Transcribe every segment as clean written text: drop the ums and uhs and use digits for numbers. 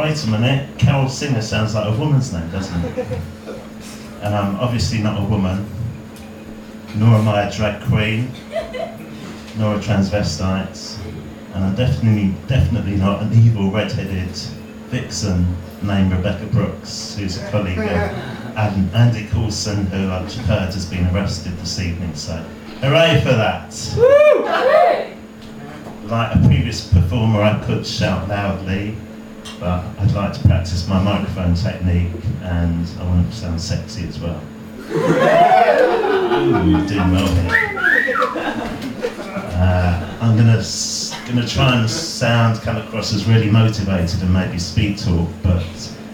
wait a minute, Carroll Singer sounds like a woman's name, doesn't it? And I'm obviously not a woman, nor am I a drag queen, nor a transvestite, and I'm definitely not an evil red-headed vixen named Rebecca Brooks, who's a colleague of Andy Coulson, who I've heard has been arrested this evening, so hooray for that! Woo! Like a previous performer, I could shout loudly, but I'd like to practice my microphone technique, and I want to sound sexy as well. Ooh, doing well here. I'm gonna try and come across as really motivated and maybe speed talk, but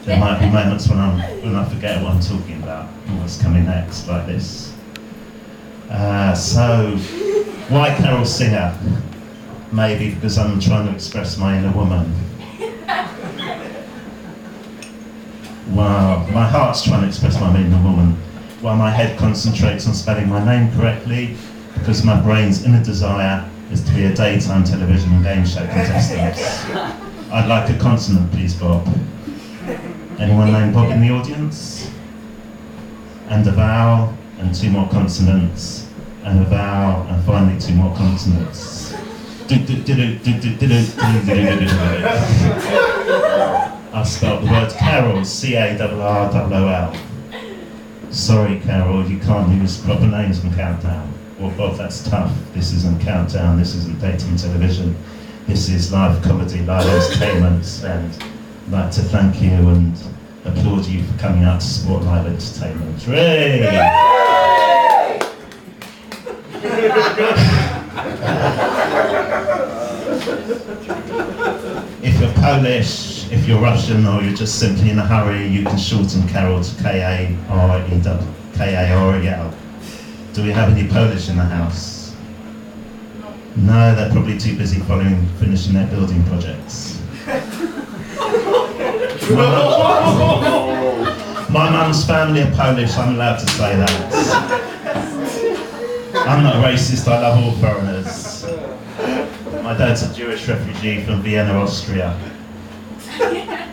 there might be moments when I forget what I'm talking about and what's coming next, like this. So, why Carroll Singer? Maybe because I'm trying to express my inner woman. Wow, my heart's trying to express my inner woman, while my head concentrates on spelling my name correctly, because my brain's inner desire is to be a daytime television and game show contestant. I'd like a consonant, please, Bob. Anyone named Bob in the audience? And a vowel, and 2 more consonants, and a vowel, and finally 2 more consonants. I've spelled the word Carroll, C-A-R-R-O-L. Sorry, Carroll, you can't use proper names on Countdown. Well, Bob, that's tough. This isn't Countdown, this isn't daytime television. This is live comedy, live entertainment, and I'd like to thank you and applaud you for coming out to support live entertainment. Hooray! If you're Polish, if you're Russian, or you're just simply in a hurry, you can shorten Carroll to K-A-R-E-L. Do we have any Polish in the house? No, they're probably too busy finishing their building projects. My mum's family are Polish, I'm allowed to say that. I'm not racist, I love all foreigners. My dad's a Jewish refugee from Vienna, Austria.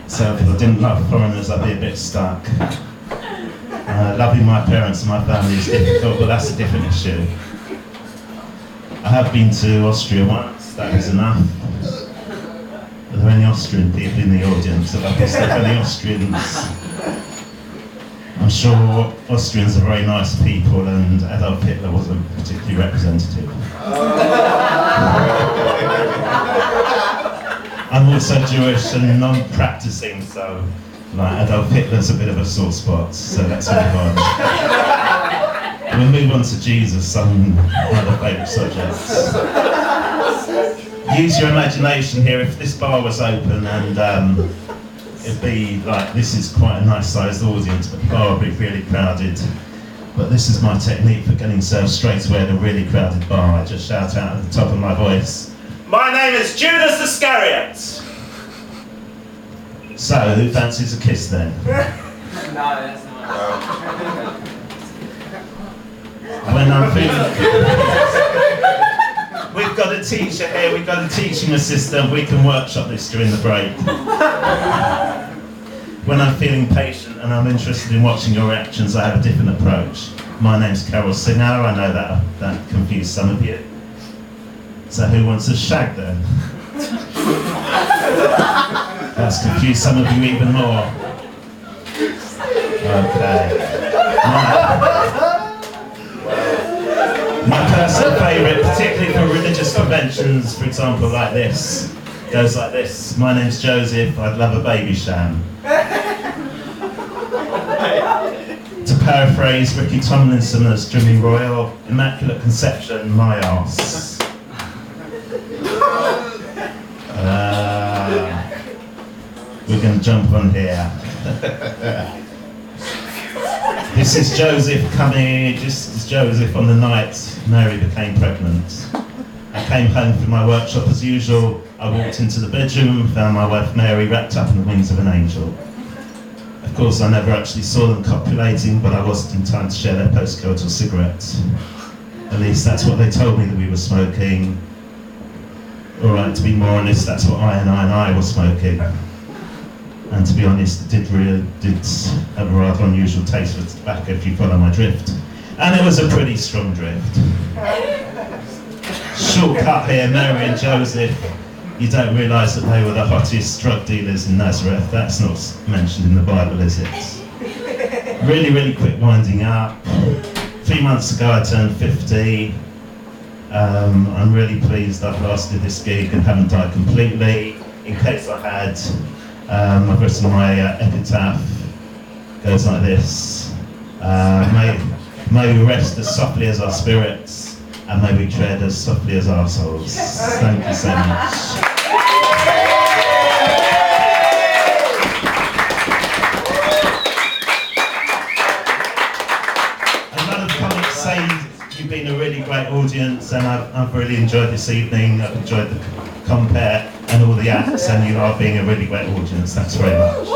So if I didn't love foreigners, I'd be a bit stuck. Loving my parents and my family is difficult, but that's a different issue. I have been to Austria once, that is enough. Are there any Austrian people in the audience? Have I pissed off any Austrians? I'm sure Austrians are very nice people, and Adolf Hitler wasn't particularly representative. I'm also Jewish and non-practicing, so Adolf Hitler's a bit of a sore spot, so let's move on. We'll move on to Jesus, some other favourite subjects. Use your imagination here. If this bar was open and it'd be like, this is quite a nice sized audience, but the bar would be really crowded. But this is my technique for getting served straight away at a really crowded bar. I just shout out at the top of my voice, "My name is Judas Iscariot!" So, who fancies a kiss then? No, that's not. When I'm feeling... We've got a teacher here, we've got a teaching assistant, we can workshop this during the break. When I'm feeling patient and I'm interested in watching your reactions, I have a different approach. My name's Carroll Singer, I know that confused some of you. So who wants a shag then? That's confused some of you even more. Okay. My personal favourite, particularly for religious conventions, for example, like this, goes like this. My name's Joseph, I'd love a baby sham. To paraphrase Ricky Tomlinson as Jimmy Royal, Immaculate Conception, my arse. We're going to jump on here. This is Joseph on the night Mary became pregnant. I came home from my workshop as usual. I walked into the bedroom and found my wife Mary wrapped up in the wings of an angel. Of course, I never actually saw them copulating, but I wasn't in time to share their post-coital cigarettes. At least that's what they told me that we were smoking. Alright, to be more honest, that's what I were smoking. And to be honest, it did have a rather unusual taste for tobacco, if you follow my drift. And it was a pretty strong drift. Shortcut here, Mary and Joseph. You don't realise that they were the hottest drug dealers in Nazareth. That's not mentioned in the Bible, is it? Really, really quick winding up. 3 months ago I turned 50. I'm really pleased I've lasted this gig and haven't died completely. In case I had, I've written my epitaph. Goes like this. May we rest as softly as our spirits, and may we tread as softly as our souls. Thank you so much. A lot of comics say you've been a really great audience, and I've really enjoyed this evening. I've enjoyed the compare and all the acts, and you are being a really great audience. Thanks very much.